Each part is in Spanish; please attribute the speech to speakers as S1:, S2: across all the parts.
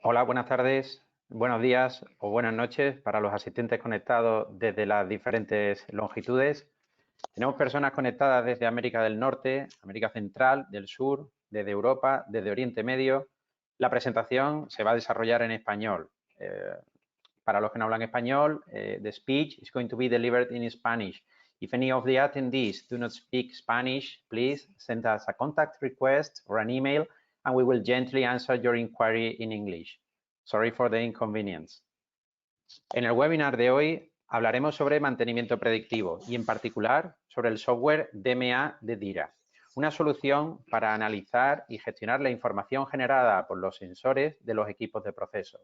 S1: Hola, buenas tardes, buenos días o buenas noches para los asistentes conectados desde las diferentes longitudes. Tenemos personas conectadas desde América del Norte, América Central, del Sur, desde Europa, desde Oriente Medio. La presentación se va a desarrollar en español. Para los que no hablan español, the speech is going to be delivered in Spanish. If any of the attendees do not speak Spanish, please send us a contact request or an email and we will gently answer your inquiry in English. Sorry for the inconvenience. En el webinar de hoy hablaremos sobre mantenimiento predictivo y en particular sobre el software DMA de DIRA, una solución para analizar y gestionar la información generada por los sensores de los equipos de proceso.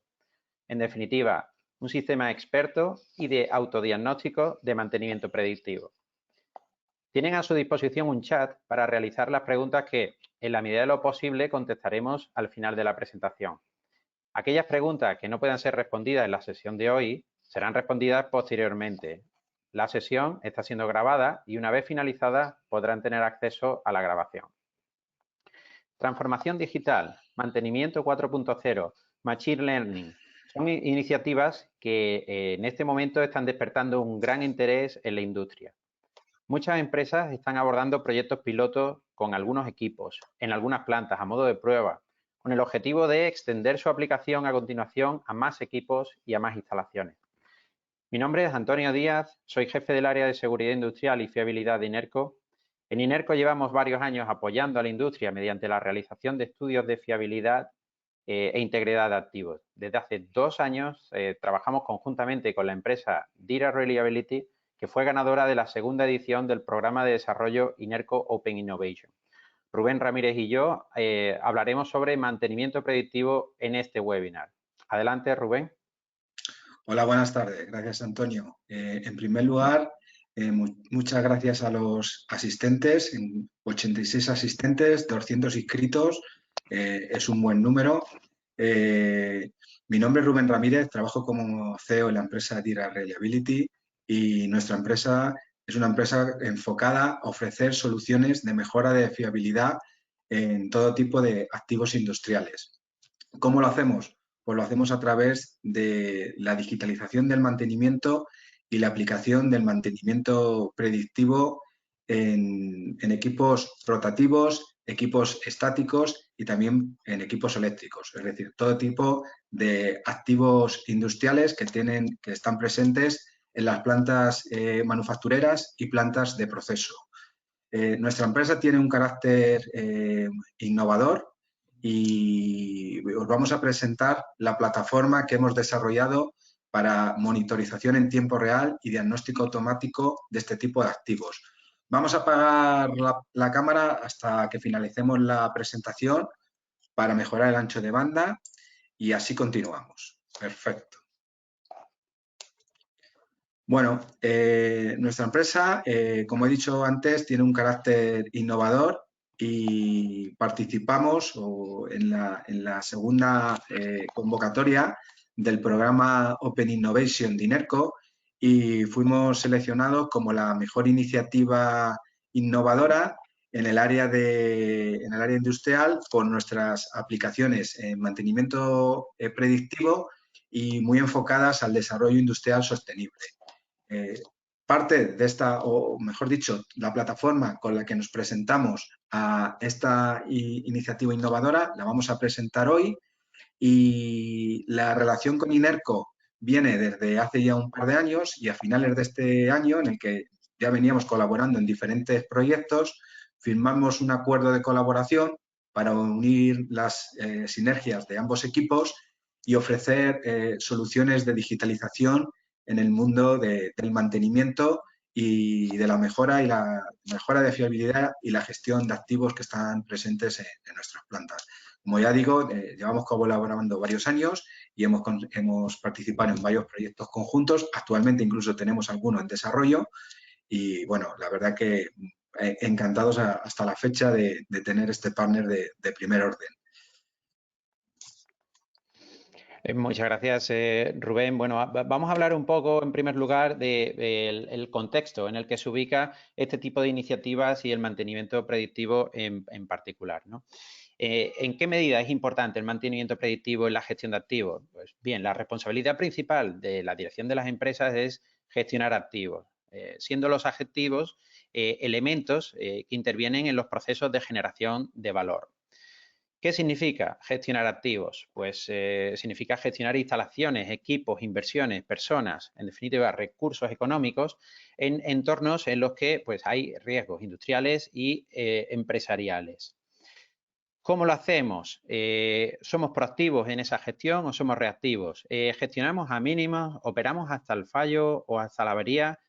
S1: En definitiva, un sistema experto y de autodiagnóstico de mantenimiento predictivo. Tienen a su disposición un chat para realizar las preguntas que, en la medida de lo posible, contestaremos al final de la presentación. Aquellas preguntas que no puedan ser respondidas en la sesión de hoy serán respondidas posteriormente. La sesión está siendo grabada y una vez finalizada podrán tener acceso a la grabación. Transformación digital, mantenimiento 4.0, Machine Learning. Son iniciativas que en este momento están despertando un gran interés en la industria. Muchas empresas están abordando proyectos pilotos con algunos equipos, en algunas plantas, a modo de prueba, con el objetivo de extender su aplicación a continuación a más equipos y a más instalaciones. Mi nombre es Antonio Díaz, soy jefe del área de seguridad industrial y fiabilidad de INERCO. En INERCO llevamos varios años apoyando a la industria mediante la realización de estudios de fiabilidad e integridad de activos. Desde hace 2 años trabajamos conjuntamente con la empresa DIRA Reliability, que fue ganadora de la segunda edición del programa de desarrollo INERCO Open Innovation. Rubén Ramírez y yo hablaremos sobre mantenimiento predictivo en este webinar. Adelante, Rubén.
S2: Hola, buenas tardes. Gracias, Antonio. En primer lugar, muchas gracias a los asistentes, 86 asistentes, 200 inscritos, es un buen número. Mi nombre es Rubén Ramírez, trabajo como CEO en la empresa DIRA Reliability y nuestra empresa es una empresa enfocada a ofrecer soluciones de mejora de fiabilidad en todo tipo de activos industriales. ¿Cómo lo hacemos? Pues lo hacemos a través de la digitalización del mantenimiento y la aplicación del mantenimiento predictivo en equipos rotativos, equipos estáticos y también en equipos eléctricos. Es decir, todo tipo de activos industriales que están presentes en las plantas manufactureras y plantas de proceso. Nuestra empresa tiene un carácter innovador y os vamos a presentar la plataforma que hemos desarrollado para monitorización en tiempo real y diagnóstico automático de este tipo de activos. Vamos a apagar la cámara hasta que finalicemos la presentación para mejorar el ancho de banda y así continuamos. Perfecto. Bueno, nuestra empresa, como he dicho antes, tiene un carácter innovador y participamos en la segunda convocatoria del programa Open Innovation de INERCO y fuimos seleccionados como la mejor iniciativa innovadora en el área industrial por nuestras aplicaciones en mantenimiento predictivo y muy enfocadas al desarrollo industrial sostenible. Parte de esta, o mejor dicho, la plataforma con la que nos presentamos a esta iniciativa innovadora, la vamos a presentar hoy y la relación con INERCO viene desde hace ya un par de años y a finales de este año, en el que ya veníamos colaborando en diferentes proyectos, firmamos un acuerdo de colaboración para unir las sinergias de ambos equipos y ofrecer soluciones de digitalización en el mundo del mantenimiento y de la mejora de fiabilidad y la gestión de activos que están presentes en nuestras plantas. Como ya digo, llevamos colaborando varios años y hemos participado en varios proyectos conjuntos. Actualmente incluso tenemos algunos en desarrollo y, bueno, la verdad que encantados hasta la fecha de tener este partner de primer orden.
S1: Muchas gracias, Rubén. Bueno, vamos a hablar un poco, en primer lugar, del contexto en el que se ubica este tipo de iniciativas y el mantenimiento predictivo en particular, ¿no? ¿En qué medida es importante el mantenimiento predictivo en la gestión de activos? Pues bien, la responsabilidad principal de la dirección de las empresas es gestionar activos, siendo los activos elementos que intervienen en los procesos de generación de valor. ¿Qué significa gestionar activos? Pues significa gestionar instalaciones, equipos, inversiones, personas, en definitiva, recursos económicos en entornos en los que pues, hay riesgos industriales y empresariales. ¿Cómo lo hacemos? ¿Somos proactivos en esa gestión o somos reactivos? ¿Gestionamos a mínimos? ¿Operamos hasta el fallo o hasta la avería?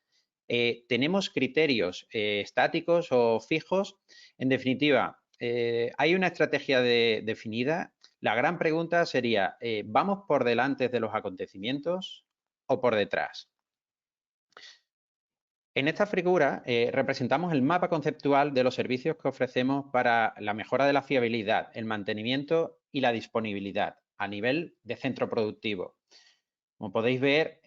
S1: ¿Tenemos criterios estáticos o fijos? En definitiva, ¿hay una estrategia definida? La gran pregunta sería, ¿vamos por delante de los acontecimientos o por detrás? En esta figura representamos el mapa conceptual de los servicios que ofrecemos para la mejora de la fiabilidad, el mantenimiento y la disponibilidad a nivel de centro productivo. Como podéis ver,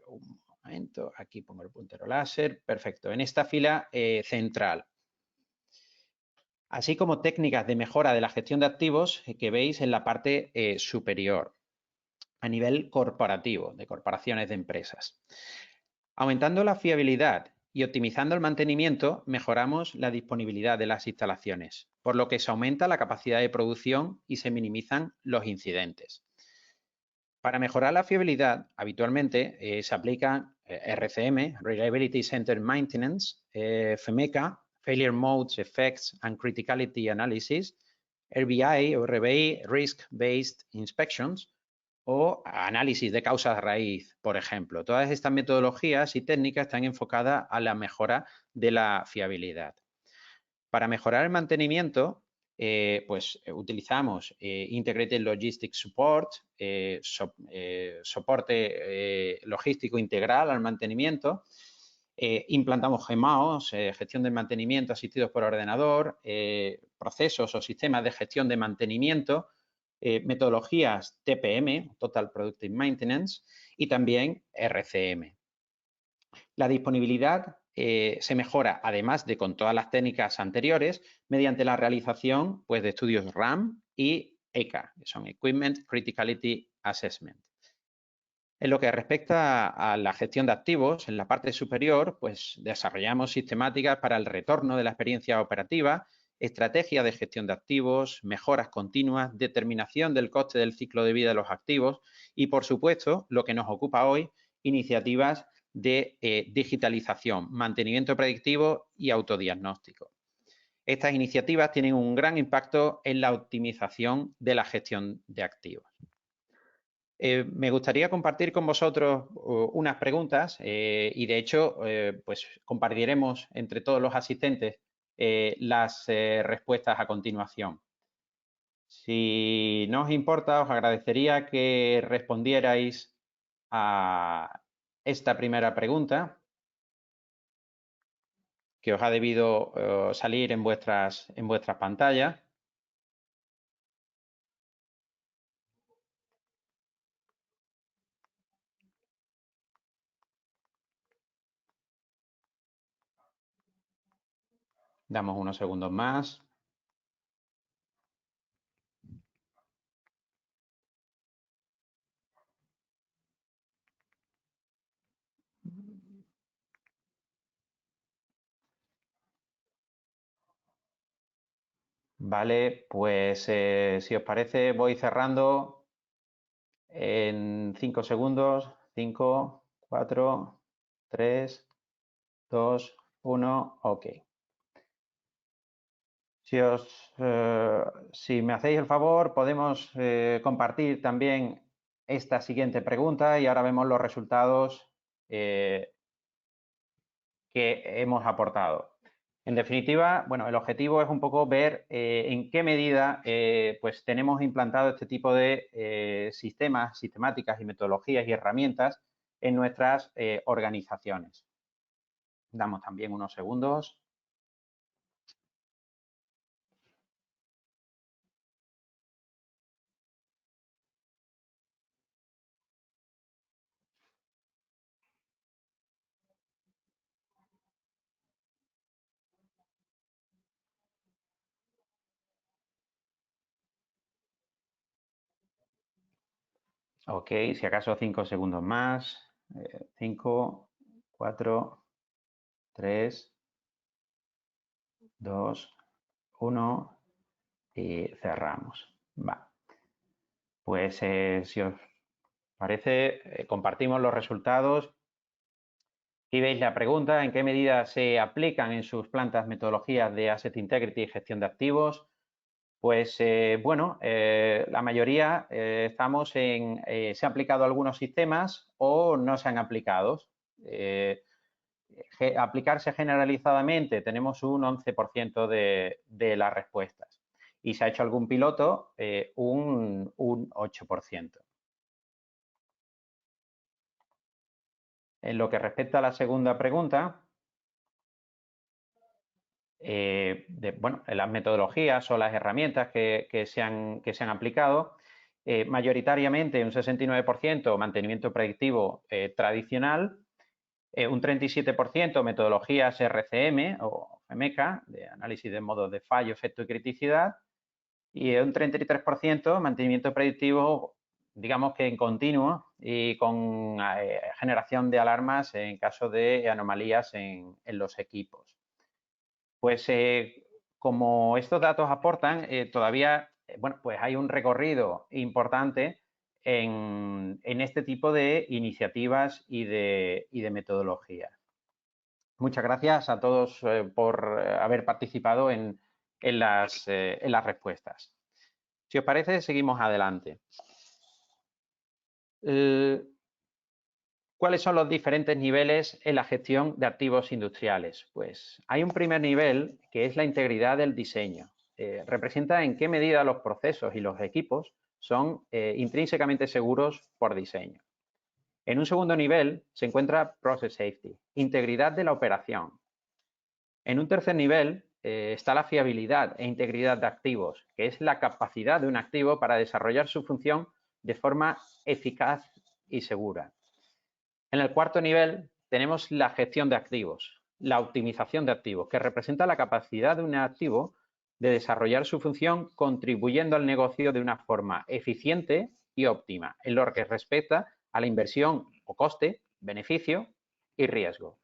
S1: un momento, aquí pongo el puntero láser, perfecto, en esta fila central. Así como técnicas de mejora de la gestión de activos que veis en la parte superior, a nivel corporativo, de corporaciones de empresas. Aumentando la fiabilidad y optimizando el mantenimiento, mejoramos la disponibilidad de las instalaciones, por lo que se aumenta la capacidad de producción y se minimizan los incidentes. Para mejorar la fiabilidad, habitualmente se aplican RCM, Reliability Center Maintenance, FMECA, Failure Modes, Effects and Criticality Analysis, RBI o RBI, Risk-Based Inspections, o análisis de causas raíz, por ejemplo. Todas estas metodologías y técnicas están enfocadas a la mejora de la fiabilidad. Para mejorar el mantenimiento, utilizamos Integrated Logistics Support, soporte logístico integral al mantenimiento. Implantamos GMAOs, gestión de mantenimiento asistidos por ordenador, procesos o sistemas de gestión de mantenimiento, metodologías TPM, Total Productive Maintenance, y también RCM. La disponibilidad se mejora, además de con todas las técnicas anteriores, mediante la realización pues, de estudios RAM y ECA, que son Equipment Criticality Assessment. En lo que respecta a la gestión de activos, en la parte superior, pues desarrollamos sistemáticas para el retorno de la experiencia operativa, estrategia de gestión de activos, mejoras continuas, determinación del coste del ciclo de vida de los activos y, por supuesto, lo que nos ocupa hoy, iniciativas de digitalización, mantenimiento predictivo y autodiagnóstico. Estas iniciativas tienen un gran impacto en la optimización de la gestión de activos. Me gustaría compartir con vosotros unas preguntas y, de hecho, pues compartiremos entre todos los asistentes las respuestas a continuación. Si no os importa, os agradecería que respondierais a esta primera pregunta que os ha debido salir en vuestras pantallas. Damos unos segundos más. Vale, pues si os parece voy cerrando en 5 segundos. 5, 4, 3, 2, 1, ok. Si me hacéis el favor, podemos compartir también esta siguiente pregunta y ahora vemos los resultados que hemos aportado. En definitiva, bueno, el objetivo es un poco ver en qué medida pues tenemos implantado este tipo de sistemas, sistemáticas y metodologías y herramientas en nuestras organizaciones. Damos también unos segundos. Ok, si acaso 5 segundos más. 5, 4, 3, 2, 1 y cerramos. Va. Pues si os parece, compartimos los resultados. Aquí veis la pregunta: ¿en qué medida se aplican en sus plantas metodologías de Asset Integrity y gestión de activos? Pues bueno, la mayoría estamos en se han aplicado algunos sistemas o no se han aplicado. Aplicarse generalizadamente tenemos un 11% de las respuestas y se ha hecho algún piloto un 8%. En lo que respecta a la segunda pregunta, bueno, las metodologías o las herramientas que se han aplicado, mayoritariamente un 69% mantenimiento predictivo tradicional, un 37% metodologías RCM o FMECA, de análisis de modos de fallo, efecto y criticidad, y un 33% mantenimiento predictivo, digamos que en continuo y con generación de alarmas en caso de anomalías en los equipos. Pues como estos datos aportan, todavía bueno, pues hay un recorrido importante en este tipo de iniciativas y de metodologías. Muchas gracias a todos por haber participado en las respuestas. Si os parece, seguimos adelante. ¿Cuáles son los diferentes niveles en la gestión de activos industriales? Pues hay un primer nivel que es la integridad del diseño. Representa en qué medida los procesos y los equipos son intrínsecamente seguros por diseño. En un segundo nivel se encuentra Process Safety, integridad de la operación. En un tercer nivel está la fiabilidad e integridad de activos, que es la capacidad de un activo para desarrollar su función de forma eficaz y segura. En el cuarto nivel tenemos la gestión de activos, la optimización de activos, que representa la capacidad de un activo de desarrollar su función contribuyendo al negocio de una forma eficiente y óptima, en lo que respecta a la inversión o coste, beneficio y riesgo.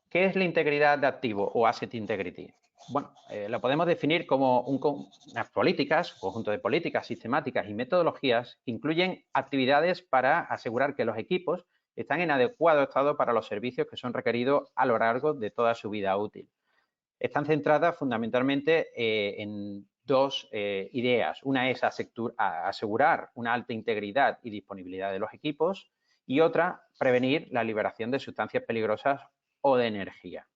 S1: ¿Qué es la integridad de activo o Asset Integrity? Bueno, lo podemos definir como unas políticas, conjunto de políticas, sistemáticas y metodologías que incluyen actividades para asegurar que los equipos están en adecuado estado para los servicios que son requeridos a lo largo de toda su vida útil. Están centradas fundamentalmente en dos ideas. Una es asegurar una alta integridad y disponibilidad de los equipos y otra, prevenir la liberación de sustancias peligrosas o de energía.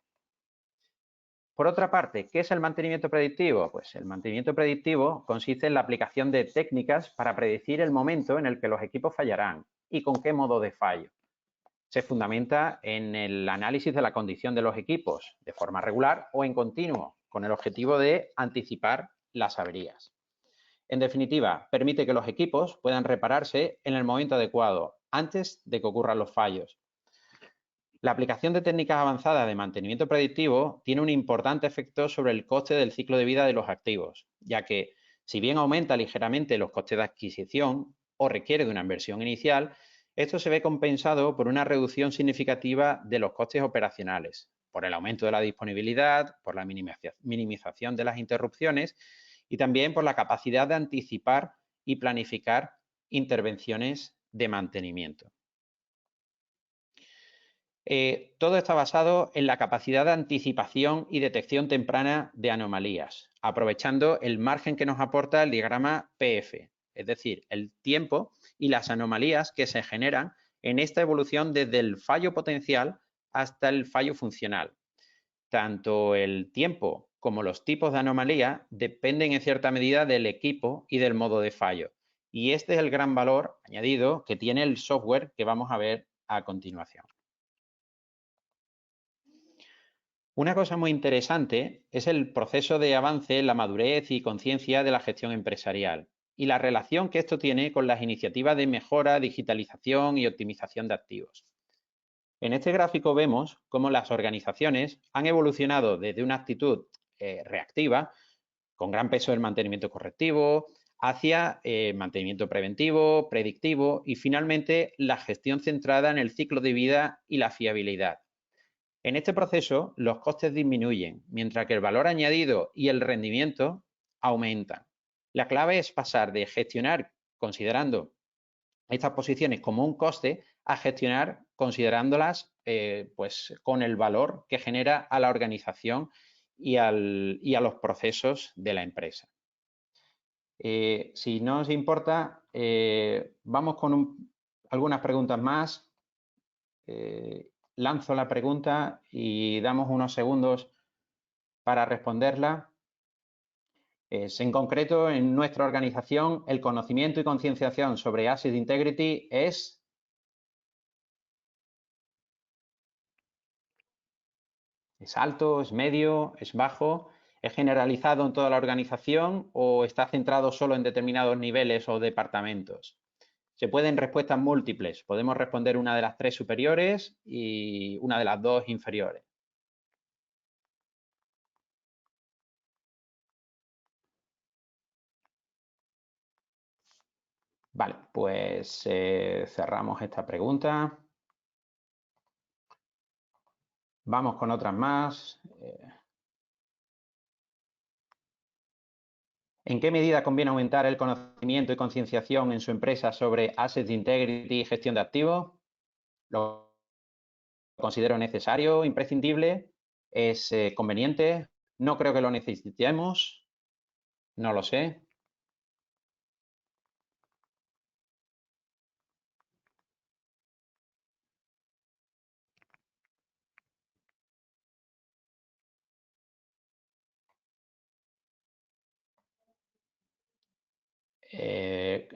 S1: Por otra parte, ¿qué es el mantenimiento predictivo? Pues el mantenimiento predictivo consiste en la aplicación de técnicas para predecir el momento en el que los equipos fallarán y con qué modo de fallo. Se fundamenta en el análisis de la condición de los equipos de forma regular o en continuo, con el objetivo de anticipar las averías. En definitiva, permite que los equipos puedan repararse en el momento adecuado, antes de que ocurran los fallos. La aplicación de técnicas avanzadas de mantenimiento predictivo tiene un importante efecto sobre el coste del ciclo de vida de los activos, ya que si bien aumenta ligeramente los costes de adquisición o requiere de una inversión inicial, esto se ve compensado por una reducción significativa de los costes operacionales, por el aumento de la disponibilidad, por la minimización de las interrupciones y también por la capacidad de anticipar y planificar intervenciones de mantenimiento. Todo está basado en la capacidad de anticipación y detección temprana de anomalías, aprovechando el margen que nos aporta el diagrama PF, es decir, el tiempo y las anomalías que se generan en esta evolución desde el fallo potencial hasta el fallo funcional. Tanto el tiempo como los tipos de anomalía dependen en cierta medida del equipo y del modo de fallo. Y este es el gran valor añadido que tiene el software que vamos a ver a continuación. Una cosa muy interesante es el proceso de avance en la madurez y conciencia de la gestión empresarial y la relación que esto tiene con las iniciativas de mejora, digitalización y optimización de activos. En este gráfico vemos cómo las organizaciones han evolucionado desde una actitud reactiva, con gran peso del mantenimiento correctivo, hacia mantenimiento preventivo, predictivo y finalmente la gestión centrada en el ciclo de vida y la fiabilidad. En este proceso, los costes disminuyen, mientras que el valor añadido y el rendimiento aumentan. La clave es pasar de gestionar considerando estas posiciones como un coste a gestionar considerándolas pues con el valor que genera a la organización y a los procesos de la empresa. Si no os importa, vamos con algunas preguntas más. Lanzo la pregunta y damos unos segundos para responderla. En concreto, en nuestra organización, el conocimiento y concienciación sobre Asset Integrity ¿es alto, es medio, es bajo? ¿Es generalizado en toda la organización o está centrado solo en determinados niveles o departamentos? Se pueden respuestas múltiples. Podemos responder una de las 3 superiores y una de las 2 inferiores. Vale, pues cerramos esta pregunta. Vamos con otras más. ¿En qué medida conviene aumentar el conocimiento y concienciación en su empresa sobre Asset Integrity y gestión de activos? ¿Lo considero necesario, imprescindible? ¿Es conveniente? No creo que lo necesitemos. No lo sé.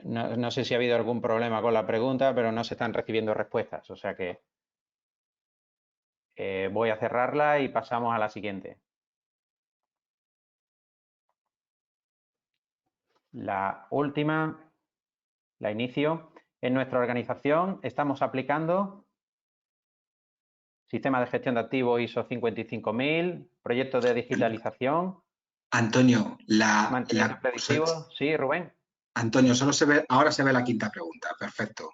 S1: No sé si ha habido algún problema con la pregunta, pero no se están recibiendo respuestas. O sea que voy a cerrarla y pasamos a la siguiente. La última, la inicio. En nuestra organización estamos aplicando sistema de gestión de activos ISO 55000, proyectos de digitalización.
S2: Antonio,
S1: Mantenimiento predictivo. Sí, Rubén.
S2: Antonio, ahora se ve la quinta pregunta. Perfecto.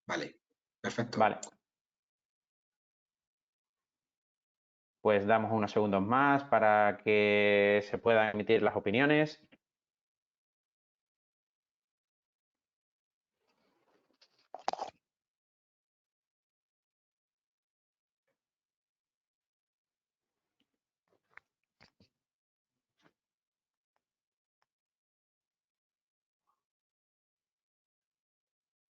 S2: Vale, perfecto.
S1: Vale. Pues damos unos segundos más para que se puedan emitir las opiniones.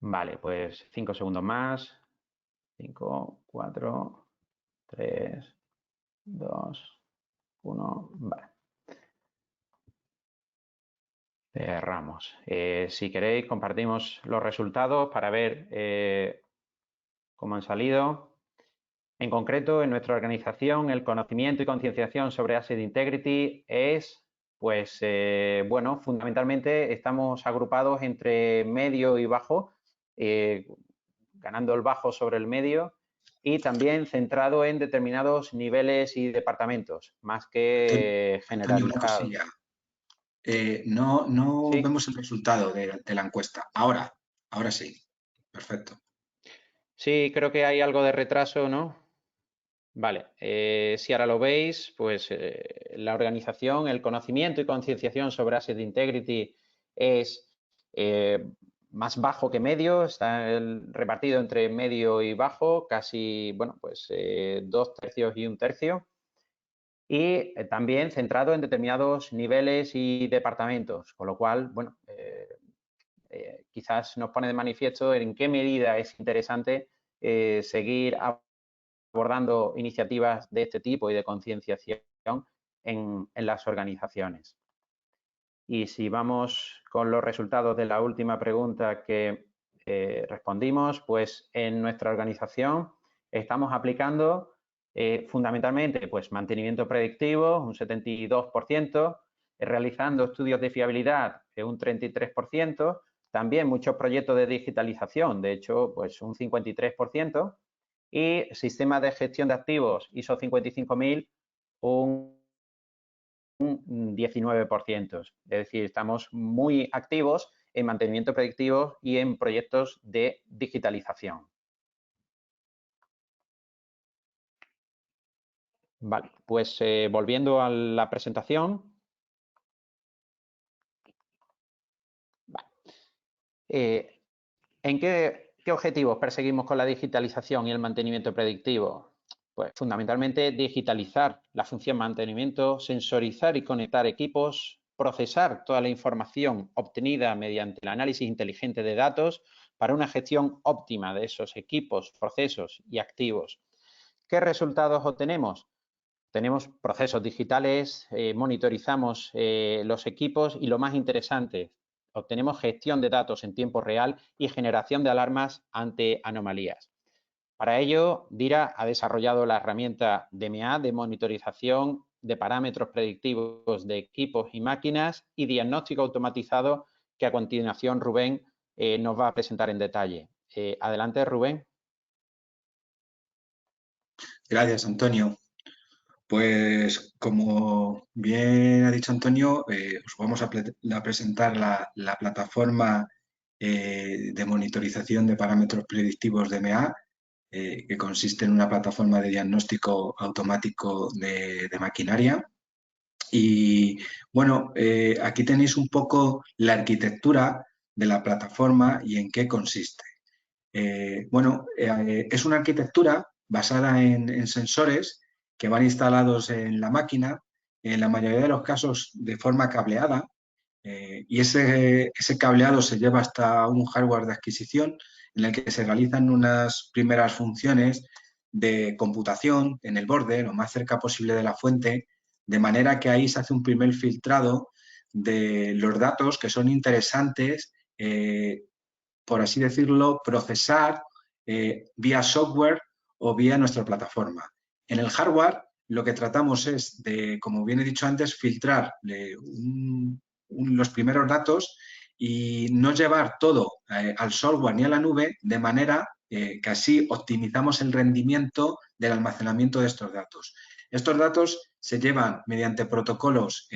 S1: Vale, pues 5 segundos más. 5, 4, 3, 2, 1. Vale. Cerramos. Si queréis, compartimos los resultados para ver cómo han salido. En concreto, en nuestra organización, el conocimiento y concienciación sobre Asset Integrity es, pues, bueno, fundamentalmente estamos agrupados entre medio y bajo, ganando el bajo sobre el medio y también centrado en determinados niveles y departamentos, más que
S2: Antonio, una
S1: generalizado.
S2: cosilla. No
S1: ¿Sí?
S2: vemos el resultado de la encuesta. Ahora sí. Perfecto.
S1: Sí, creo que hay algo de retraso, ¿no? Vale, si ahora lo veis, pues la organización, el conocimiento y concienciación sobre Asset Integrity es más bajo que medio, está repartido entre medio y bajo, casi, bueno, pues 2 tercios y 1 tercio. Y también centrado en determinados niveles y departamentos, con lo cual, bueno, quizás nos pone de manifiesto en qué medida es interesante seguir abordando iniciativas de este tipo y de concienciación en las organizaciones. Y si vamos con los resultados de la última pregunta que respondimos, pues en nuestra organización estamos aplicando fundamentalmente pues mantenimiento predictivo, un 72%, realizando estudios de fiabilidad, un 33%, también muchos proyectos de digitalización, de hecho, pues un 53%, y sistema de gestión de activos ISO 55000, un 19%. Es decir, estamos muy activos en mantenimiento predictivo y en proyectos de digitalización. Vale, pues volviendo a la presentación. Vale. ¿En qué objetivos perseguimos con la digitalización y el mantenimiento predictivo? Pues fundamentalmente digitalizar la función mantenimiento, sensorizar y conectar equipos, procesar toda la información obtenida mediante el análisis inteligente de datos para una gestión óptima de esos equipos, procesos y activos. ¿Qué resultados obtenemos? Tenemos procesos digitales, monitorizamos los equipos y lo más interesante, obtenemos gestión de datos en tiempo real y generación de alarmas ante anomalías. Para ello, DIRA ha desarrollado la herramienta DMA de monitorización de parámetros predictivos de equipos y máquinas y diagnóstico automatizado que a continuación Rubén nos va a presentar en detalle. Adelante, Rubén.
S2: Gracias, Antonio. Pues como bien ha dicho Antonio, os vamos a presentar la plataforma de monitorización de parámetros predictivos DMA, que consiste en una plataforma de diagnóstico automático de maquinaria. Y bueno, aquí tenéis un poco la arquitectura de la plataforma y en qué consiste. Es una arquitectura basada en sensores que van instalados en la máquina, en la mayoría de los casos de forma cableada, y ese cableado se lleva hasta un hardware de adquisición en el que se realizan unas primeras funciones de computación en el borde, lo más cerca posible de la fuente, de manera que ahí se hace un primer filtrado de los datos que son interesantes, por así decirlo, procesar vía software o vía nuestra plataforma. En el hardware lo que tratamos es de, como bien he dicho antes, filtrar los primeros datos y no llevar todo al software ni a la nube, de manera que así optimizamos el rendimiento del almacenamiento de estos datos. Estos datos se llevan mediante protocolos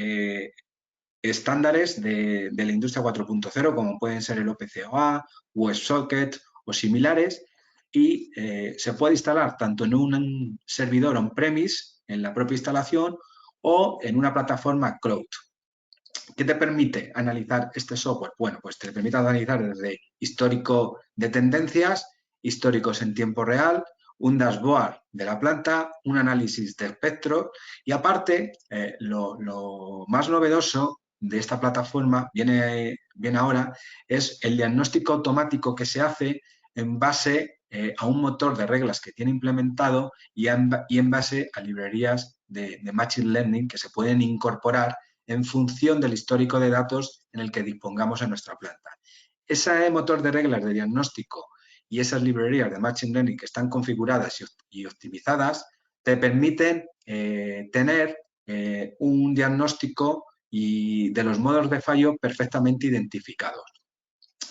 S2: estándares de la industria 4.0, como pueden ser el OPC-OA, WebSocket o similares, y se puede instalar tanto en un servidor on-premise, en la propia instalación, o en una plataforma cloud. ¿Qué te permite analizar este software? Bueno, pues te permite analizar desde histórico de tendencias, históricos en tiempo real, un dashboard de la planta, un análisis de espectro y aparte, lo más novedoso de esta plataforma viene ahora, es el diagnóstico automático que se hace en base a un motor de reglas que tiene implementado y en base a librerías de Machine Learning que se pueden incorporar en función del histórico de datos en el que dispongamos en nuestra planta. Ese motor de reglas de diagnóstico y esas librerías de Machine Learning que están configuradas y optimizadas te permiten tener un diagnóstico y de los modos de fallo perfectamente identificados.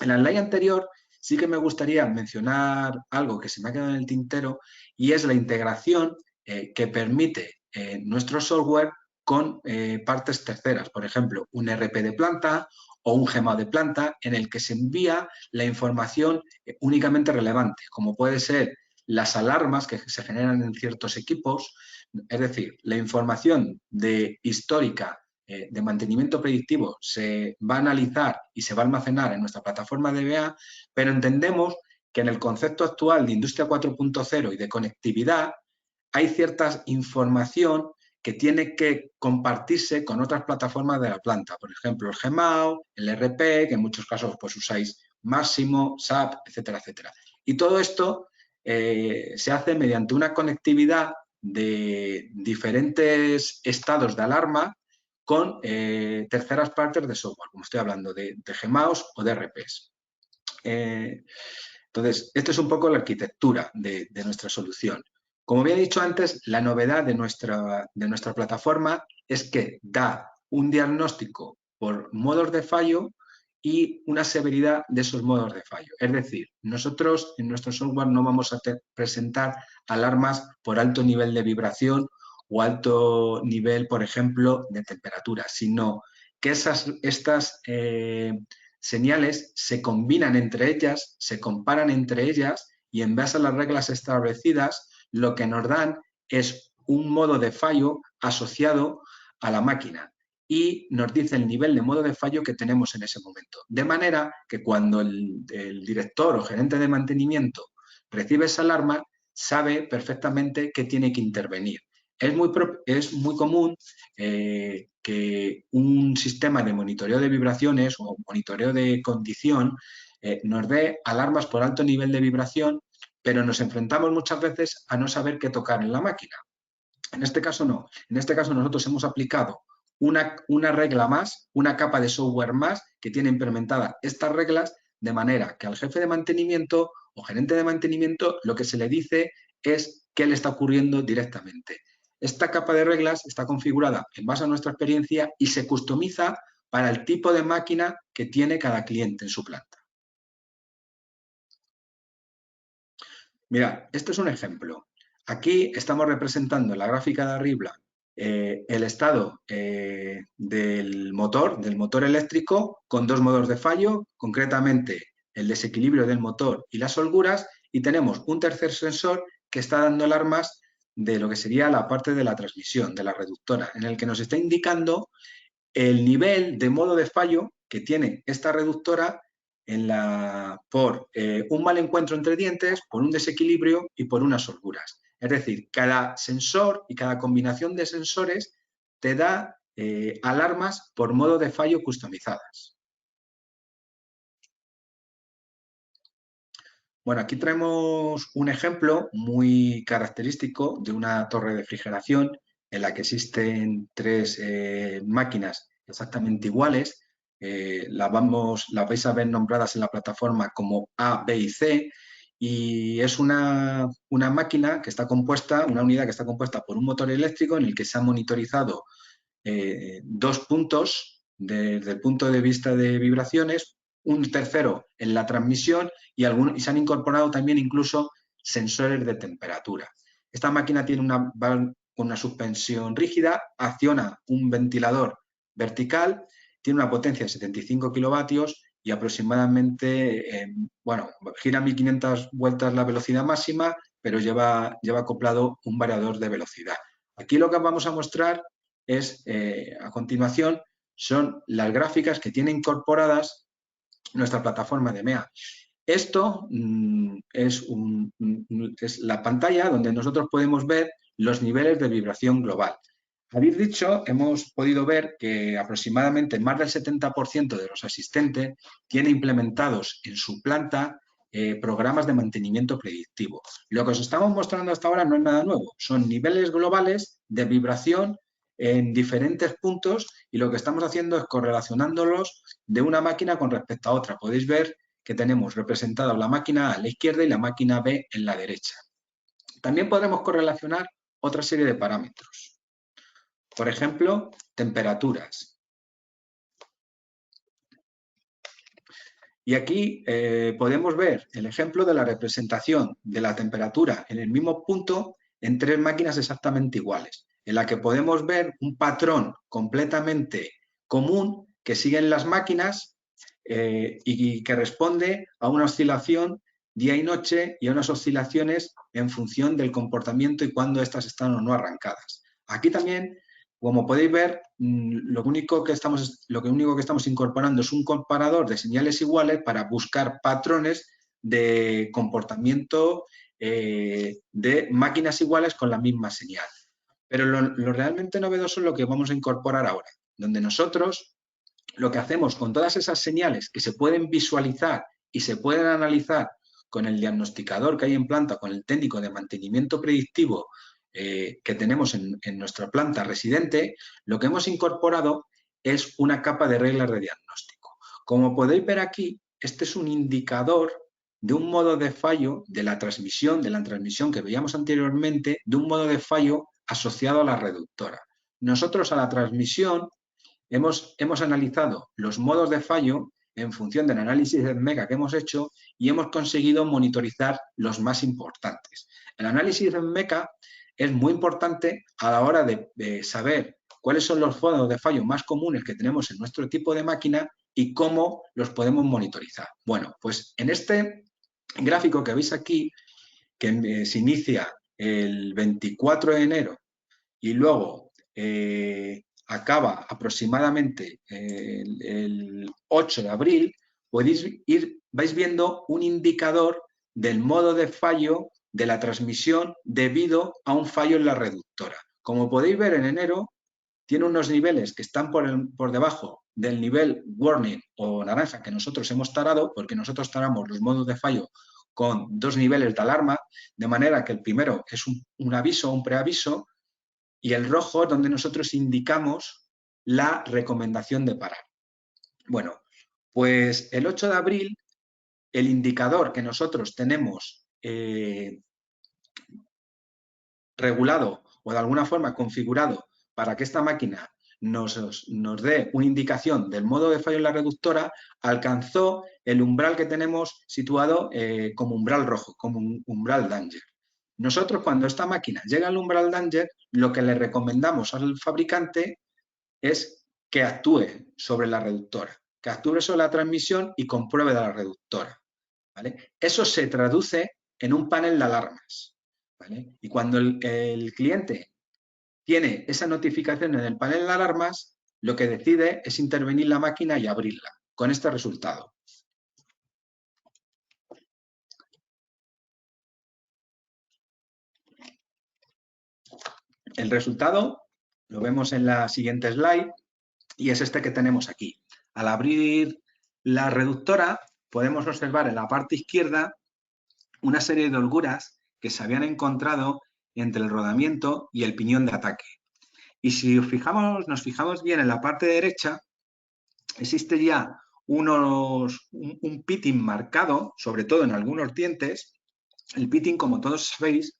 S2: En la slide anterior sí que me gustaría mencionar algo que se me ha quedado en el tintero y es la integración que permite nuestro software con partes terceras, por ejemplo, un RP de planta o un GEMA de planta en el que se envía la información únicamente relevante, como puede ser las alarmas que se generan en ciertos equipos, es decir, la información de histórica de mantenimiento predictivo se va a analizar y se va a almacenar en nuestra plataforma DBA, pero entendemos que en el concepto actual de Industria 4.0 y de conectividad hay cierta información que tiene que compartirse con otras plataformas de la planta, por ejemplo, el GMAO, el RP, que en muchos casos pues usáis Máximo, SAP, etcétera, etcétera. Y todo esto se hace mediante una conectividad de diferentes estados de alarma con terceras partes de software, como estoy hablando de GMAOs o de RPs. Entonces, esta es un poco la arquitectura de nuestra solución. Como bien he dicho antes, la novedad de nuestra plataforma es que da un diagnóstico por modos de fallo y una severidad de esos modos de fallo. Es decir, nosotros en nuestro software no vamos a presentar alarmas por alto nivel de vibración o alto nivel, por ejemplo, de temperatura, sino que estas señales se combinan entre ellas, se comparan entre ellas y en base a las reglas establecidas, lo que nos dan es un modo de fallo asociado a la máquina y nos dice el nivel de modo de fallo que tenemos en ese momento. De manera que cuando el director o gerente de mantenimiento recibe esa alarma, sabe perfectamente que tiene que intervenir. Es muy común que un sistema de monitoreo de vibraciones o monitoreo de condición nos dé alarmas por alto nivel de vibración, pero nos enfrentamos muchas veces a no saber qué tocar en la máquina. En este caso no. En este caso nosotros hemos aplicado una regla más, una capa de software más que tiene implementada estas reglas, de manera que al jefe de mantenimiento o gerente de mantenimiento lo que se le dice es qué le está ocurriendo directamente. Esta capa de reglas está configurada en base a nuestra experiencia y se customiza para el tipo de máquina que tiene cada cliente en su planta. Mira, este es un ejemplo. Aquí estamos representando en la gráfica de arriba el estado del motor eléctrico con dos modos de fallo, concretamente el desequilibrio del motor y las holguras, y tenemos un tercer sensor que está dando alarmas de lo que sería la parte de la transmisión, de la reductora, en el que nos está indicando el nivel de modo de fallo que tiene esta reductora por un mal encuentro entre dientes, por un desequilibrio y por unas holguras. Es decir, cada sensor y cada combinación de sensores te da alarmas por modo de fallo customizadas. Bueno, aquí traemos un ejemplo muy característico de una torre de refrigeración en la que existen tres máquinas exactamente iguales. Las vais a ver nombradas en la plataforma como A, B y C, y es una máquina que está compuesta, una unidad que está compuesta por un motor eléctrico en el que se han monitorizado dos puntos desde el punto de vista de vibraciones, un tercero en la transmisión y se han incorporado también incluso sensores de temperatura. Esta máquina tiene una suspensión rígida, acciona un ventilador vertical, tiene una potencia de 75 kilovatios y aproximadamente, gira 1500 vueltas la velocidad máxima, pero lleva acoplado un variador de velocidad. Aquí lo que vamos a mostrar es, a continuación, son las gráficas que tiene incorporadas nuestra plataforma de MEA. Esto es la pantalla donde nosotros podemos ver los niveles de vibración global. Habéis dicho, hemos podido ver que aproximadamente más del 70% de los asistentes tiene implementados en su planta programas de mantenimiento predictivo. Lo que os estamos mostrando hasta ahora no es nada nuevo, son niveles globales de vibración en diferentes puntos y lo que estamos haciendo es correlacionándolos de una máquina con respecto a otra. Podéis ver que tenemos representada la máquina A a la izquierda y la máquina B en la derecha. También podremos correlacionar otra serie de parámetros. Por ejemplo, temperaturas. Y aquí podemos ver el ejemplo de la representación de la temperatura en el mismo punto en tres máquinas exactamente iguales, en la que podemos ver un patrón completamente común que siguen las máquinas y que responde a una oscilación día y noche y a unas oscilaciones en función del comportamiento y cuándo estas están o no arrancadas. Aquí también, como podéis ver, lo único que estamos incorporando es un comparador de señales iguales para buscar patrones de comportamiento de máquinas iguales con la misma señal. Pero lo realmente novedoso es lo que vamos a incorporar ahora, donde nosotros lo que hacemos con todas esas señales que se pueden visualizar y se pueden analizar con el diagnosticador que hay en planta, con el técnico de mantenimiento predictivo que tenemos en nuestra planta residente, lo que hemos incorporado es una capa de reglas de diagnóstico. Como podéis ver aquí, este es un indicador de un modo de fallo de la transmisión que veíamos anteriormente, de un modo de fallo asociado a la reductora. Nosotros a la transmisión hemos analizado los modos de fallo en función del análisis de MECA que hemos hecho y hemos conseguido monitorizar los más importantes. El análisis de MECA es muy importante a la hora de saber cuáles son los modos de fallo más comunes que tenemos en nuestro tipo de máquina y cómo los podemos monitorizar. Bueno, pues en este gráfico que veis aquí, que se inicia el 24 de enero y luego acaba aproximadamente el 8 de abril, vais viendo un indicador del modo de fallo de la transmisión debido a un fallo en la reductora. Como podéis ver, en enero tiene unos niveles que están por debajo del nivel warning o naranja que nosotros hemos tarado, porque nosotros taramos los modos de fallo con 2 niveles de alarma, de manera que el primero es un aviso, un preaviso, y el rojo es donde nosotros indicamos la recomendación de parar. Bueno, pues el 8 de abril, el indicador que nosotros tenemos regulado o de alguna forma configurado para que esta máquina nos dé una indicación del modo de fallo en la reductora, alcanzó el umbral que tenemos situado como umbral rojo, como un umbral danger. Nosotros, cuando esta máquina llega al umbral danger, lo que le recomendamos al fabricante es que actúe sobre la reductora, que actúe sobre la transmisión y compruebe de la reductora, ¿vale? Eso se traduce en un panel de alarmas, ¿vale? Y cuando el cliente tiene esa notificación en el panel de alarmas, lo que decide es intervenir la máquina y abrirla, con este resultado. El resultado lo vemos en la siguiente slide y es este que tenemos aquí. Al abrir la reductora podemos observar en la parte izquierda una serie de holguras que se habían encontrado entre el rodamiento y el piñón de ataque. Y si nos fijamos bien en la parte derecha, existe ya un pitting marcado, sobre todo en algunos dientes. El pitting, como todos sabéis,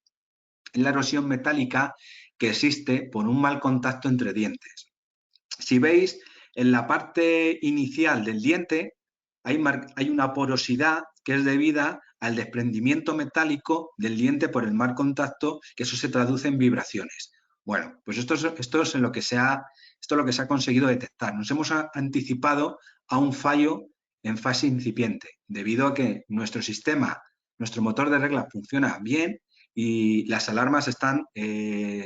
S2: es la erosión metálica que existe por un mal contacto entre dientes. Si veis, en la parte inicial del diente hay una porosidad que es debida al desprendimiento metálico del diente por el mal contacto, que eso se traduce en vibraciones. Bueno, pues esto es lo que se ha conseguido detectar. Nos hemos anticipado a un fallo en fase incipiente, debido a que nuestro sistema, nuestro motor de regla funciona bien y las alarmas están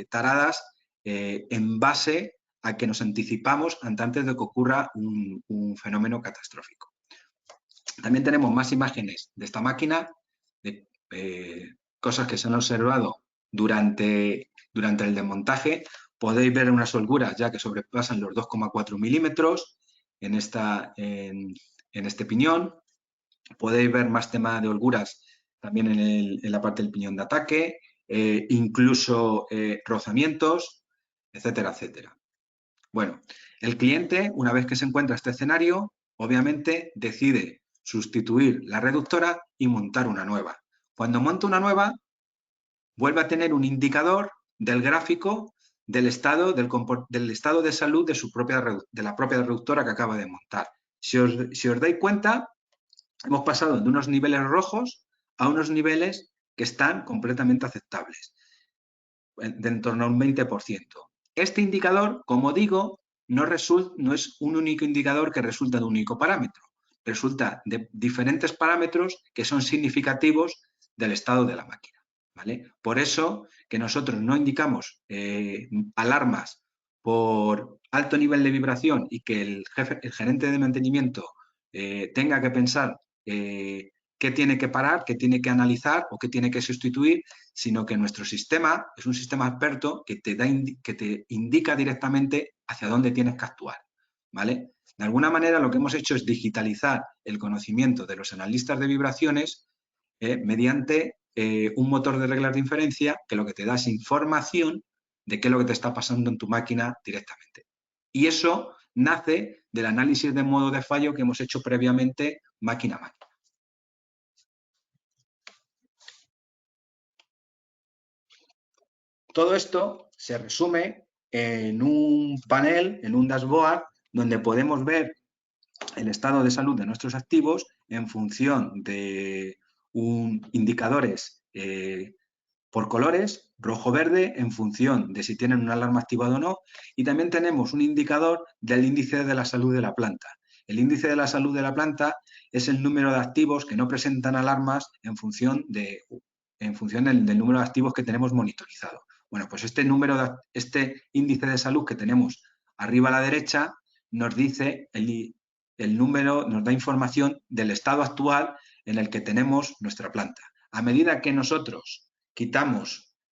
S2: taradas en base a que nos anticipamos antes de que ocurra un fenómeno catastrófico. También tenemos más imágenes de esta máquina, de cosas que se han observado durante el desmontaje. Podéis ver unas holguras ya que sobrepasan los 2,4 milímetros en este piñón. Podéis ver más tema de holguras también en la parte del piñón de ataque, incluso rozamientos, etcétera, etcétera. Bueno, el cliente, una vez que se encuentra este escenario, obviamente decide sustituir la reductora y montar una nueva. Cuando monta una nueva, vuelve a tener un indicador del gráfico del estado de salud de la propia reductora que acaba de montar. Si os dais cuenta, hemos pasado de unos niveles rojos a unos niveles que están completamente aceptables, de en torno a un 20%. Este indicador, como digo, no es un único indicador que resulta de un único parámetro. Resulta de diferentes parámetros que son significativos del estado de la máquina, ¿vale? Por eso que nosotros no indicamos alarmas por alto nivel de vibración y que el gerente de mantenimiento tenga que pensar qué tiene que parar, qué tiene que analizar o qué tiene que sustituir, sino que nuestro sistema es un sistema experto que te indica directamente hacia dónde tienes que actuar, ¿vale? De alguna manera lo que hemos hecho es digitalizar el conocimiento de los analistas de vibraciones mediante un motor de reglas de inferencia que lo que te da es información de qué es lo que te está pasando en tu máquina directamente. Y eso nace del análisis de modo de fallo que hemos hecho previamente máquina a máquina. Todo esto se resume en un panel, en un dashboard, donde podemos ver el estado de salud de nuestros activos en función de indicadores por colores, rojo-verde, en función de si tienen una alarma activada o no, y también tenemos un indicador del índice de la salud de la planta. El índice de la salud de la planta es el número de activos que no presentan alarmas en función del número de activos que tenemos monitorizado. Bueno, pues este índice de salud que tenemos arriba a la derecha nos dice el número, nos da información del estado actual en el que tenemos nuestra planta. A medida que nosotros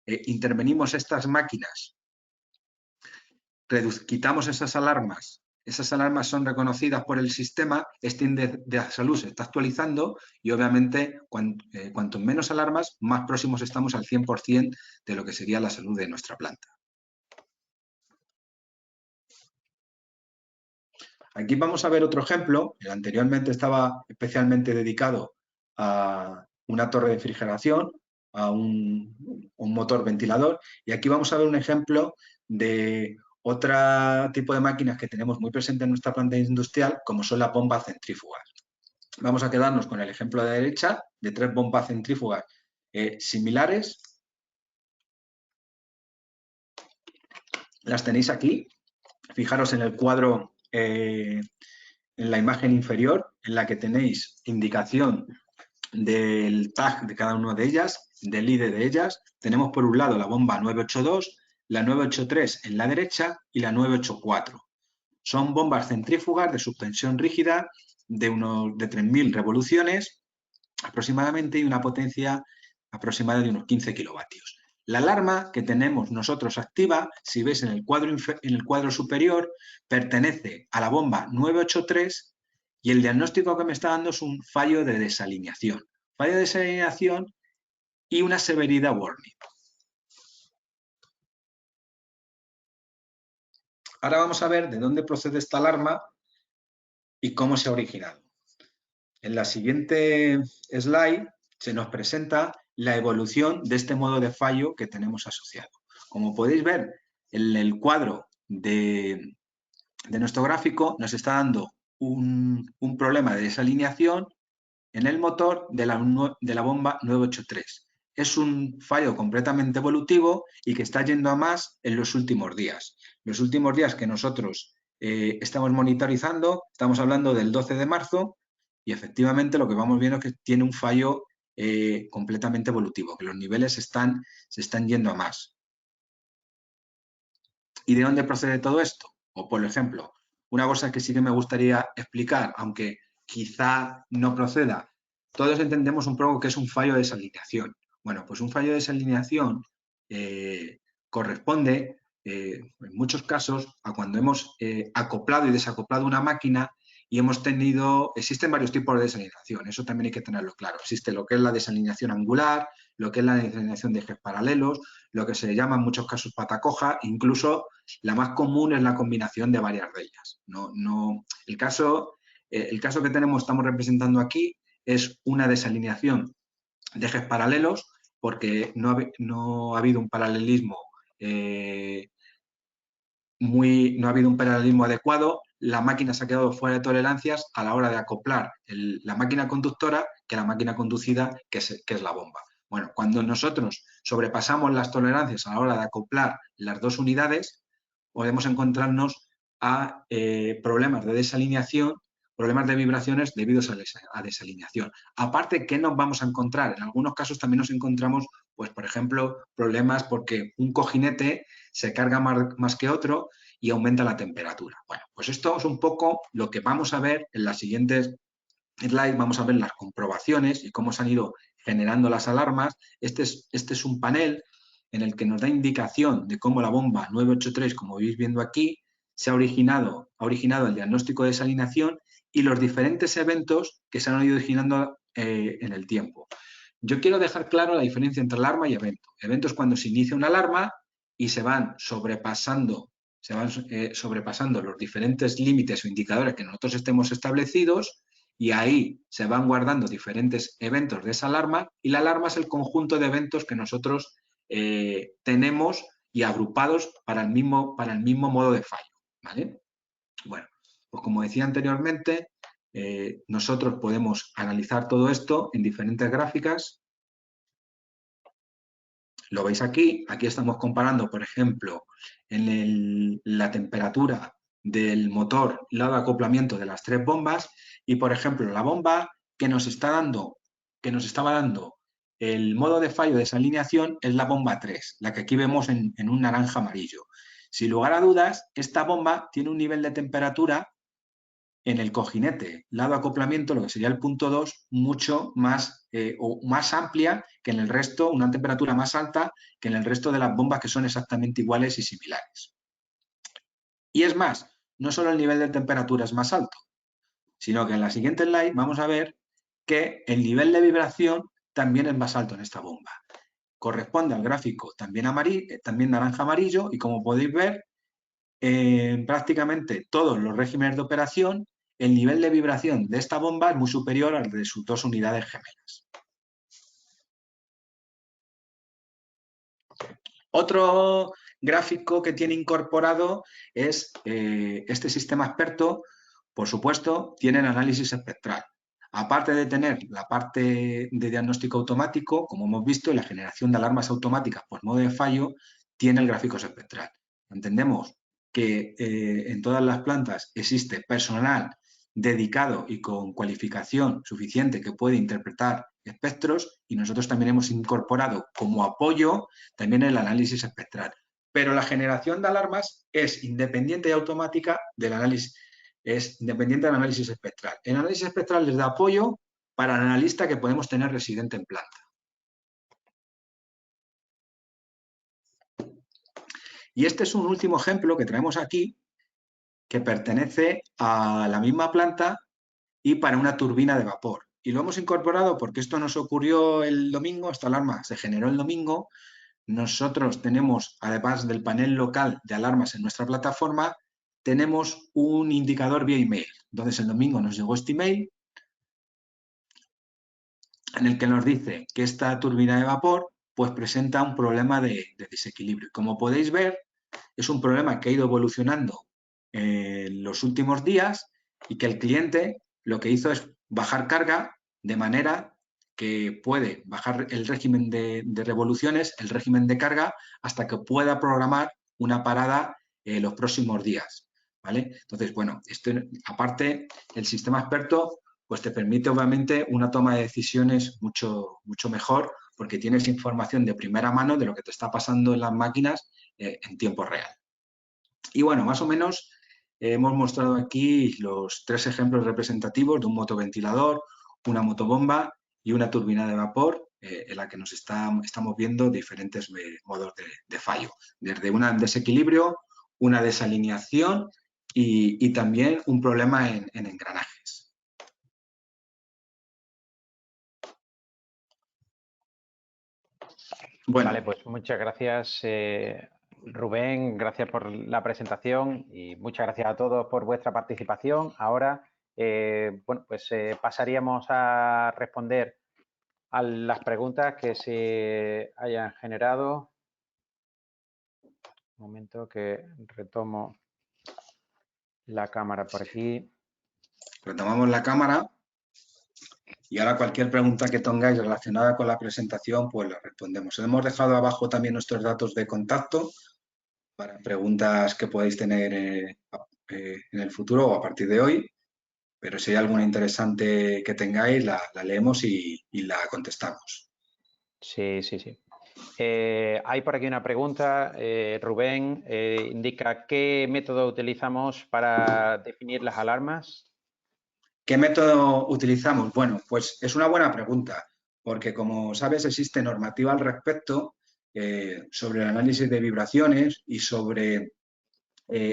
S2: intervenimos estas máquinas, quitamos esas alarmas son reconocidas por el sistema, este índice de salud se está actualizando y obviamente cuanto menos alarmas, más próximos estamos al 100% de lo que sería la salud de nuestra planta. Aquí vamos a ver otro ejemplo. El anteriormente estaba especialmente dedicado a una torre de refrigeración, a un motor ventilador, y aquí vamos a ver un ejemplo de otro tipo de máquinas que tenemos muy presente en nuestra planta industrial, como son las bombas centrífugas. Vamos a quedarnos con el ejemplo de la derecha de 3 bombas centrífugas similares. Las tenéis aquí. Fijaros en el cuadro, en la imagen inferior, en la que tenéis indicación del tag de cada una de ellas, del ID de ellas. Tenemos por un lado la bomba 982, la 983 en la derecha y la 984. Son bombas centrífugas de suspensión rígida de 3.000 revoluciones aproximadamente y una potencia aproximada de unos 15 kilovatios. La alarma que tenemos nosotros activa, si ves en el cuadro superior, pertenece a la bomba 983 y el diagnóstico que me está dando es un fallo de desalineación. Fallo de desalineación y una severidad warning. Ahora vamos a ver de dónde procede esta alarma y cómo se ha originado. En la siguiente slide se nos presenta la evolución de este modo de fallo que tenemos asociado. Como podéis ver, en el cuadro de nuestro gráfico nos está dando un problema de desalineación en el motor de la bomba 983. Es un fallo completamente evolutivo y que está yendo a más en los últimos días. Los últimos días que nosotros estamos monitorizando, estamos hablando del 12 de marzo, y efectivamente lo que vamos viendo es que tiene un fallo completamente evolutivo, que los niveles se están yendo a más. ¿Y de dónde procede todo esto? O, por ejemplo, una cosa que sí que me gustaría explicar, aunque quizá no proceda, todos entendemos un poco que es un fallo de desalineación. Bueno, pues un fallo de desalineación corresponde, en muchos casos, a cuando hemos acoplado y desacoplado una máquina y existen varios tipos de desalineación, eso también hay que tenerlo claro. Existe lo que es la desalineación angular, lo que es la desalineación de ejes paralelos, lo que se llama en muchos casos pata coja, incluso la más común es la combinación de varias de ellas. El caso que estamos representando aquí es una desalineación de ejes paralelos porque no ha habido un paralelismo adecuado. La máquina se ha quedado fuera de tolerancias a la hora de acoplar la máquina conductora que la máquina conducida, que es la bomba. Bueno, cuando nosotros sobrepasamos las tolerancias a la hora de acoplar las dos unidades, podemos encontrarnos a problemas de desalineación, problemas de vibraciones debidos a desalineación. Aparte, ¿qué nos vamos a encontrar? En algunos casos también nos encontramos, pues, por ejemplo, problemas porque un cojinete se carga más que otro y aumenta la temperatura. Bueno, pues esto es un poco lo que vamos a ver en las siguientes slides. Vamos a ver las comprobaciones y cómo se han ido generando las alarmas. Este es un panel en el que nos da indicación de cómo la bomba 983, como veis viendo aquí, ha originado el diagnóstico de desalineación y los diferentes eventos que se han ido originando en el tiempo. Yo quiero dejar claro la diferencia entre alarma y evento. Evento es cuando se inicia una alarma y se van sobrepasando los diferentes límites o indicadores que nosotros estemos establecidos y ahí se van guardando diferentes eventos de esa alarma y la alarma es el conjunto de eventos que nosotros tenemos y agrupados para el mismo modo de fallo. ¿Vale? Bueno, pues como decía anteriormente, nosotros podemos analizar todo esto en diferentes gráficas. Lo veis aquí. Aquí estamos comparando, por ejemplo, en la temperatura del motor, lado de acoplamiento de las 3 bombas y, por ejemplo, la bomba que nos estaba dando el modo de fallo de desalineación es la bomba 3, la que aquí vemos en un naranja amarillo. Sin lugar a dudas, esta bomba tiene un nivel de temperatura en el cojinete, lado acoplamiento, lo que sería el punto 2, mucho más o más amplia que en el resto, una temperatura más alta que en el resto de las bombas que son exactamente iguales y similares. Y es más, no solo el nivel de temperatura es más alto, sino que en la siguiente slide vamos a ver que el nivel de vibración también es más alto en esta bomba. Corresponde al gráfico también naranja amarillo y como podéis ver, en prácticamente todos los regímenes de operación, el nivel de vibración de esta bomba es muy superior al de sus 2 unidades gemelas. Otro gráfico que tiene incorporado es este sistema experto, por supuesto, tiene el análisis espectral. Aparte de tener la parte de diagnóstico automático, como hemos visto, y la generación de alarmas automáticas por modo de fallo, tiene el gráfico espectral. Entendemos que en todas las plantas existe personal dedicado y con cualificación suficiente que puede interpretar espectros y nosotros también hemos incorporado como apoyo también el análisis espectral. Pero la generación de alarmas es independiente y automática del análisis, es independiente del análisis espectral. El análisis espectral les da apoyo para el analista que podemos tener residente en planta. Y este es un último ejemplo que traemos aquí, que pertenece a la misma planta y para una turbina de vapor. Y lo hemos incorporado porque esto nos ocurrió el domingo, esta alarma se generó el domingo. Nosotros tenemos, además del panel local de alarmas en nuestra plataforma, tenemos un indicador vía email. Entonces, el domingo nos llegó este email en el que nos dice que esta turbina de vapor pues presenta un problema de desequilibrio. Como podéis ver, es un problema que ha ido evolucionando en los últimos días y que el cliente lo que hizo es bajar carga de manera que puede bajar el régimen de revoluciones, el régimen de carga, hasta que pueda programar una parada los próximos días. ¿Vale? Entonces, bueno, esto, aparte, el sistema experto pues te permite obviamente una toma de decisiones mucho mejor porque tienes información de primera mano de lo que te está pasando en las máquinas en tiempo real. Y bueno, más o menos hemos mostrado aquí los 3 ejemplos representativos de un motoventilador, una motobomba y una turbina de vapor en la que nos estamos viendo diferentes modos de fallo, desde un desequilibrio, una desalineación y también un problema en engranajes.
S1: Bueno. Vale, pues muchas gracias, Rubén, gracias por la presentación y muchas gracias a todos por vuestra participación. Ahora, bueno, pues pasaríamos a responder a las preguntas que se hayan generado. Un momento que retomo la cámara por aquí.
S2: Retomamos la cámara. Y ahora cualquier pregunta que tengáis relacionada con la presentación, pues la respondemos. Hemos dejado abajo también nuestros datos de contacto para preguntas que podáis tener en el futuro o a partir de hoy. Pero si hay alguna interesante que tengáis, la leemos y la contestamos.
S1: Sí. Hay por aquí una pregunta, Rubén, indica ¿qué método utilizamos para definir las alarmas?
S2: ¿Qué método utilizamos? Bueno, pues es una buena pregunta, porque como sabes existe normativa al respecto sobre el análisis de vibraciones y sobre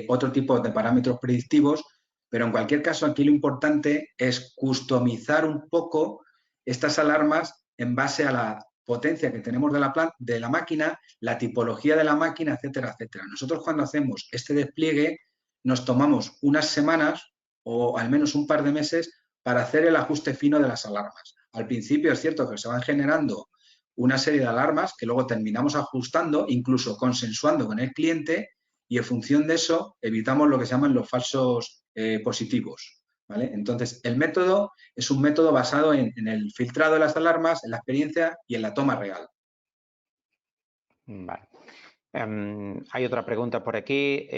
S2: otro tipo de parámetros predictivos, pero en cualquier caso aquí lo importante es customizar un poco estas alarmas en base a la potencia que tenemos de la máquina, la tipología de la máquina, etcétera, etcétera. Nosotros cuando hacemos este despliegue nos tomamos unas semanas o al menos un par de meses para hacer el ajuste fino de las alarmas. Al principio es cierto que se van generando una serie de alarmas que luego terminamos ajustando, incluso consensuando con el cliente y en función de eso evitamos lo que se llaman los falsos positivos. ¿Vale? Entonces, el método es un método basado en el filtrado de las alarmas, en la experiencia y en la toma real.
S1: Vale. Hay otra pregunta por aquí.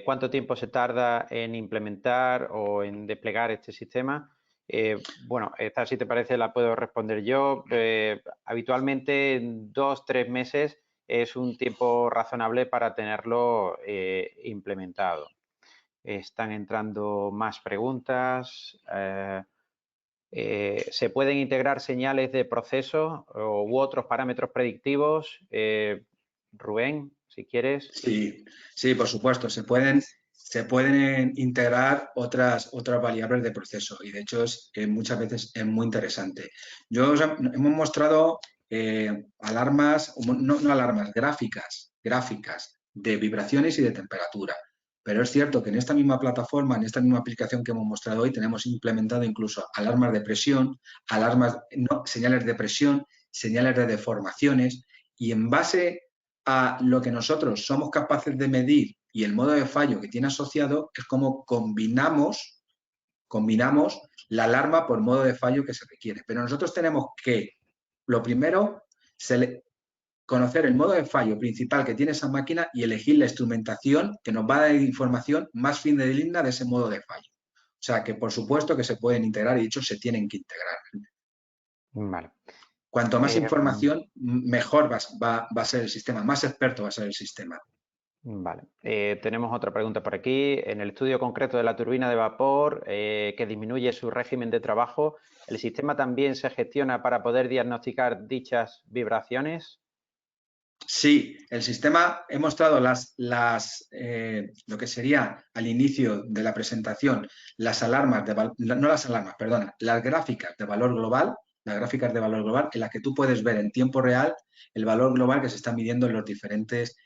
S1: ¿Cuánto tiempo se tarda en implementar o en desplegar este sistema? Bueno, esta, si te parece, la puedo responder yo. Habitualmente, en 2-3 meses es un tiempo razonable para tenerlo implementado. Están entrando más preguntas. ¿Se pueden integrar señales de proceso u otros parámetros predictivos? Rubén, si quieres.
S2: Sí, sí, por supuesto, se pueden integrar otras variables de proceso y de hecho muchas veces es muy interesante. Hemos mostrado alarmas, no alarmas, gráficas de vibraciones y de temperatura. Pero es cierto que en esta misma plataforma, en esta misma aplicación que hemos mostrado hoy, tenemos implementado incluso alarmas de presión, señales de presión, señales de deformaciones y en base a lo que nosotros somos capaces de medir y el modo de fallo que tiene asociado es como combinamos la alarma por modo de fallo que se requiere. Pero nosotros tenemos que, lo primero, conocer el modo de fallo principal que tiene esa máquina y elegir la instrumentación que nos va a dar información más fidedigna de ese modo de fallo. O sea, que por supuesto que se pueden integrar y de hecho se tienen que integrar.
S1: Vale.
S2: Cuanto más información, mejor va a ser el sistema, más experto va a ser el sistema.
S1: Vale. Tenemos otra pregunta por aquí. En el estudio concreto de la turbina de vapor que disminuye su régimen de trabajo, ¿el sistema también se gestiona para poder diagnosticar dichas vibraciones?
S2: Sí, el sistema, he mostrado lo que sería al inicio de la presentación, las gráficas de valor global, en las que tú puedes ver en tiempo real el valor global que se está midiendo en los diferentes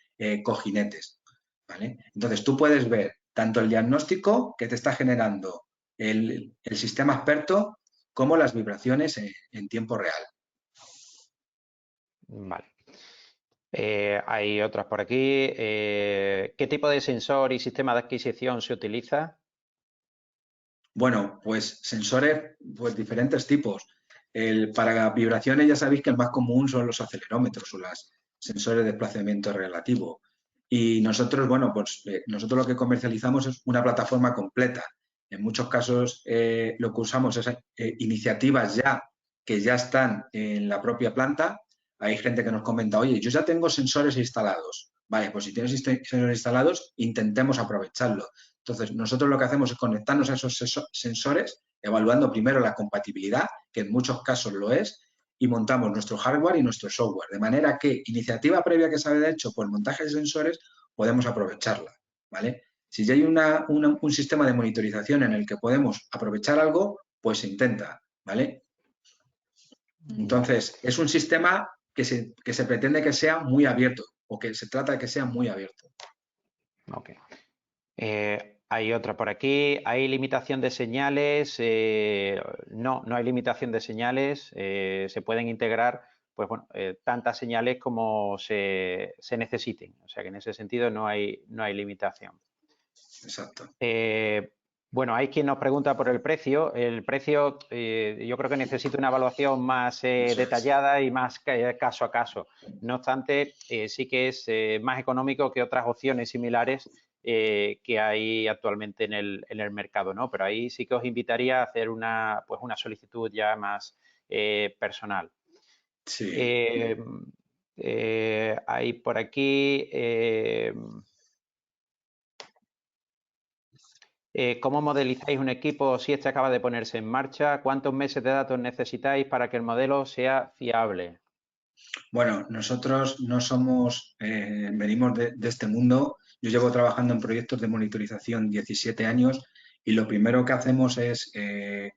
S2: cojinetes. ¿Vale? Entonces, tú puedes ver tanto el diagnóstico que te está generando el sistema experto como las vibraciones en tiempo real.
S1: Vale. Hay otras por aquí. ¿Qué tipo de sensor y sistema de adquisición se utiliza?
S2: Bueno, pues sensores, pues diferentes tipos. Para vibraciones ya sabéis que el más común son los acelerómetros o los sensores de desplazamiento relativo. Y nosotros, bueno, pues nosotros lo que comercializamos es una plataforma completa. En muchos casos lo que usamos es iniciativas que ya están en la propia planta. Hay gente que nos comenta, oye, yo ya tengo sensores instalados. Vale, pues si tienes sensores instalados, intentemos aprovecharlo. Entonces, nosotros lo que hacemos es conectarnos a esos sensores, evaluando primero la compatibilidad, que en muchos casos lo es, y montamos nuestro hardware y nuestro software. De manera que iniciativa previa que se había hecho por el montaje de sensores, podemos aprovecharla. ¿Vale? Si ya hay un sistema de monitorización en el que podemos aprovechar algo, pues se intenta. ¿Vale? Entonces, es un sistema que se pretende que sea muy abierto o que se trata de que sea muy abierto.
S1: Ok. Hay otra por aquí. ¿Hay limitación de señales? No, no hay limitación de señales. Se pueden integrar, pues bueno, tantas señales como se necesiten. O sea que en ese sentido no hay limitación.
S2: Exacto.
S1: Bueno, hay quien nos pregunta por el precio. El precio yo creo que necesita una evaluación más detallada y más caso a caso. No obstante, sí que es más económico que otras opciones similares que hay actualmente en el mercado, ¿no? Pero ahí sí que os invitaría a hacer una solicitud ya más personal.
S2: Sí.
S1: Hay por aquí... ¿cómo modelizáis un equipo si este acaba de ponerse en marcha? ¿Cuántos meses de datos necesitáis para que el modelo sea fiable?
S2: Bueno, nosotros no somos, venimos de este mundo. Yo llevo trabajando en proyectos de monitorización 17 años y lo primero que hacemos es,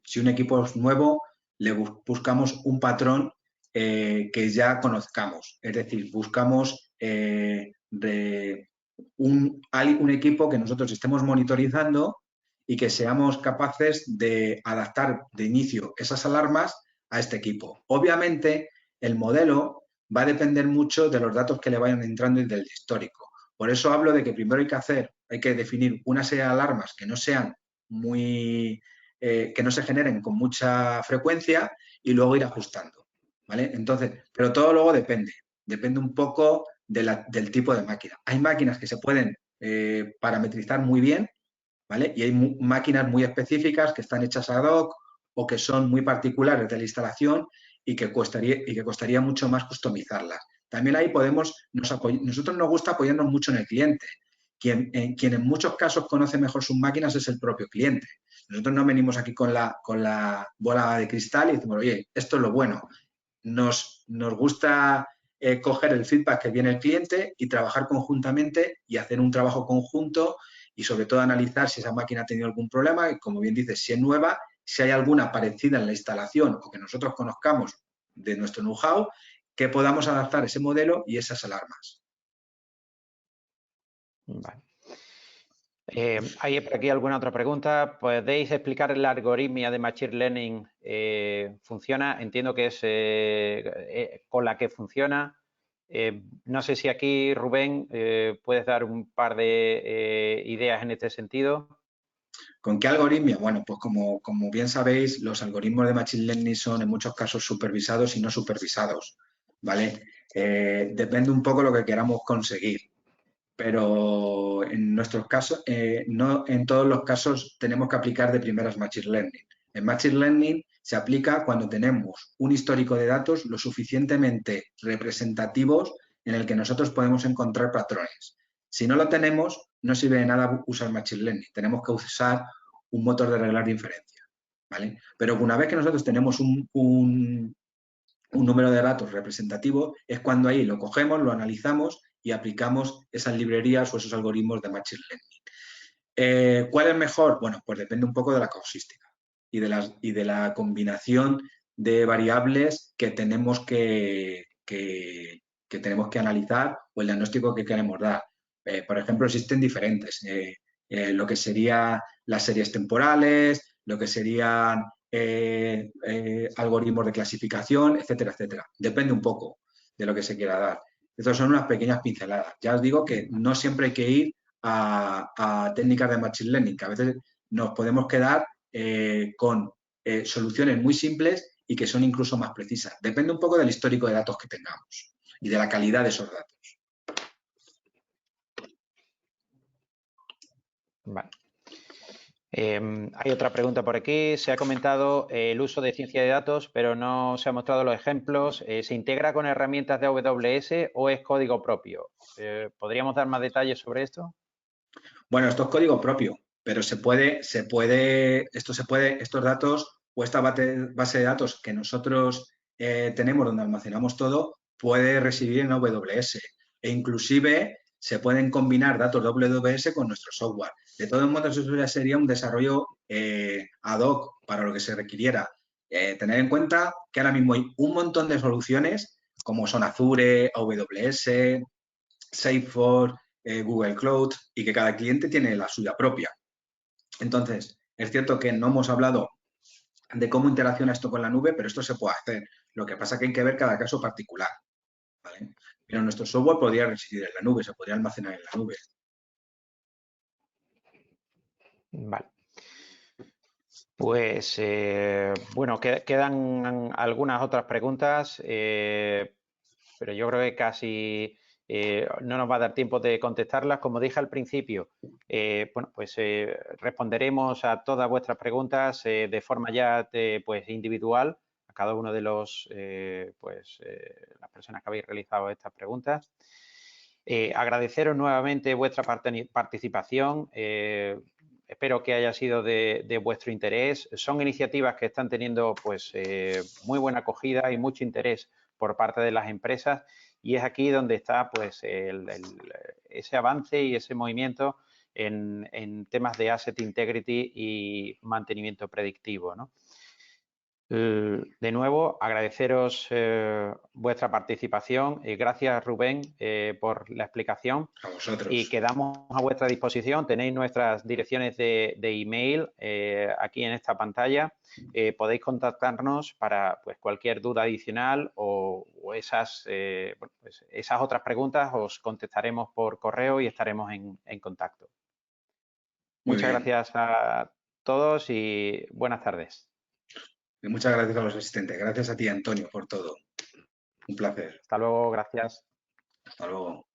S2: si un equipo es nuevo, le buscamos un patrón que ya conozcamos. Es decir, buscamos un equipo que nosotros estemos monitorizando y que seamos capaces de adaptar de inicio esas alarmas a este equipo. Obviamente, el modelo va a depender mucho de los datos que le vayan entrando y del histórico. Por eso hablo de que primero hay que definir una serie de alarmas que no sean que no se generen con mucha frecuencia y luego ir ajustando. ¿Vale? Entonces, pero todo luego depende un poco del tipo de máquina. Hay máquinas que se pueden parametrizar muy bien, ¿vale? Y hay máquinas muy específicas que están hechas ad hoc o que son muy particulares de la instalación y que costaría mucho más customizarlas. También ahí nosotros nos gusta apoyarnos mucho en el cliente. Quien en muchos casos conoce mejor sus máquinas es el propio cliente. Nosotros no venimos aquí con la bola de cristal y decimos, oye, esto es lo bueno. Nos gusta coger el feedback que viene el cliente y trabajar conjuntamente y hacer un trabajo conjunto y sobre todo analizar si esa máquina ha tenido algún problema y, como bien dices, si es nueva, si hay alguna parecida en la instalación o que nosotros conozcamos de nuestro know-how, que podamos adaptar ese modelo y esas alarmas.
S1: Vale. ¿Hay por aquí alguna otra pregunta? ¿Podéis explicar el algoritmo de Machine Learning funciona? Entiendo que es con la que funciona. No sé si aquí, Rubén, puedes dar un par de ideas en este sentido.
S2: ¿Con qué algoritmo? Bueno, pues como bien sabéis, los algoritmos de Machine Learning son en muchos casos supervisados y no supervisados, ¿vale? Depende un poco de lo que queramos conseguir, pero en nuestros casos, no en todos los casos tenemos que aplicar de primeras Machine Learning. En Machine Learning se aplica cuando tenemos un histórico de datos lo suficientemente representativos en el que nosotros podemos encontrar patrones. Si no lo tenemos, no sirve de nada usar Machine Learning. Tenemos que usar un motor de reglas de inferencia, ¿vale? Pero una vez que nosotros tenemos un número de datos representativo, es cuando ahí lo cogemos, lo analizamos y aplicamos esas librerías o esos algoritmos de Machine Learning. ¿Cuál es mejor? Bueno, pues depende un poco de la causística y de la combinación de variables que tenemos que tenemos que analizar o el diagnóstico que queremos dar. Por ejemplo, existen diferentes. Lo que serían las series temporales, lo que serían algoritmos de clasificación, etcétera, etcétera. Depende un poco de lo que se quiera dar. Estas son unas pequeñas pinceladas. Ya os digo que no siempre hay que ir a técnicas de Machine Learning, que a veces nos podemos quedar con soluciones muy simples y que son incluso más precisas. Depende un poco del histórico de datos que tengamos y de la calidad de esos datos.
S1: Vale. Hay otra pregunta por aquí. Se ha comentado el uso de ciencia de datos, pero no se han mostrado los ejemplos. ¿Se integra con herramientas de AWS o es código propio? ¿Podríamos dar más detalles sobre esto?
S2: Bueno, esto es código propio, pero estos datos o esta base de datos que nosotros tenemos donde almacenamos todo, puede residir en AWS e inclusive se pueden combinar datos de AWS con nuestro software. De todos modos, eso ya sería un desarrollo ad hoc para lo que se requiriera. Tener en cuenta que ahora mismo hay un montón de soluciones como son Azure, AWS, Salesforce, Google Cloud y que cada cliente tiene la suya propia. Entonces, es cierto que no hemos hablado de cómo interacciona esto con la nube, pero esto se puede hacer. Lo que pasa es que hay que ver cada caso particular, ¿vale? Pero nuestro software podría residir en la nube, se podría almacenar en la nube.
S1: Vale. Pues, bueno, quedan algunas otras preguntas, pero yo creo que casi no nos va a dar tiempo de contestarlas. Como dije al principio, bueno, pues responderemos a todas vuestras preguntas de forma ya pues individual a cada uno de las personas que habéis realizado estas preguntas. Agradeceros nuevamente vuestra participación. Espero que haya sido de vuestro interés. Son iniciativas que están teniendo pues muy buena acogida y mucho interés por parte de las empresas y es aquí donde está pues ese avance y ese movimiento en temas de asset integrity y mantenimiento predictivo, ¿no? De nuevo, agradeceros vuestra participación. Gracias, Rubén, por la explicación.
S2: A vosotros.
S1: Y quedamos a vuestra disposición. Tenéis nuestras direcciones de email aquí en esta pantalla. Podéis contactarnos para pues, cualquier duda adicional o esas otras preguntas. Os contestaremos por correo y estaremos en contacto. Muchas gracias a todos y buenas tardes.
S2: Y muchas gracias a los asistentes. Gracias a ti, Antonio, por todo. Un placer.
S1: Hasta luego, gracias.
S2: Hasta luego.